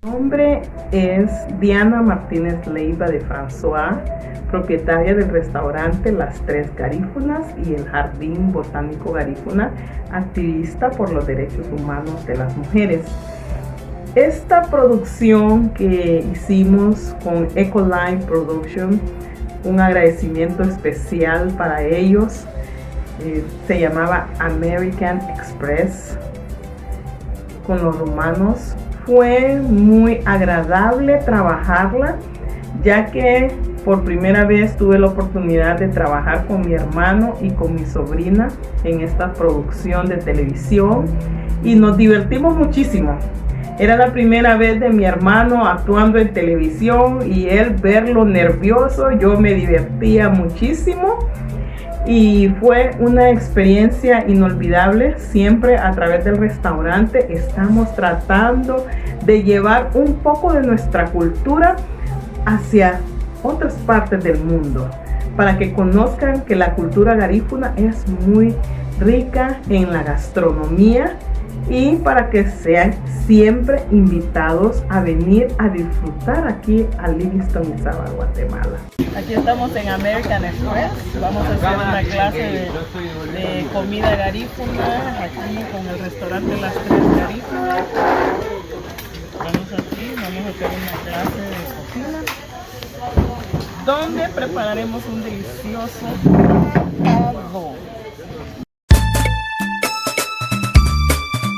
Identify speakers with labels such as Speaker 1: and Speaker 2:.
Speaker 1: Mi nombre es Diana Martínez Leiva de François, propietaria del restaurante Las Tres Garífunas y el Jardín Botánico Garífuna, activista por los derechos humanos de las mujeres. Esta producción que hicimos con Ecoline Production, un agradecimiento especial para ellos, se llamaba American Express con los rumanos. Fue muy agradable trabajarla, ya que por primera vez tuve la oportunidad de trabajar con mi hermano y con mi sobrina en esta producción de televisión y nos divertimos muchísimo. Era la primera vez de mi hermano actuando en televisión y él verlo nervioso, yo me divertía muchísimo. Y fue una experiencia inolvidable. Siempre a través del restaurante estamos tratando de llevar un poco de nuestra cultura hacia otras partes del mundo, para que conozcan que la cultura garífuna es muy rica en la gastronomía y para que sean siempre invitados a venir a disfrutar aquí a Livingston, Izabal, Guatemala. Aquí estamos en American Express, vamos a hacer una clase de comida garífuna aquí con el restaurante Las Tres Garífunas. Vamos a hacer una clase de cocina donde prepararemos un delicioso pavo.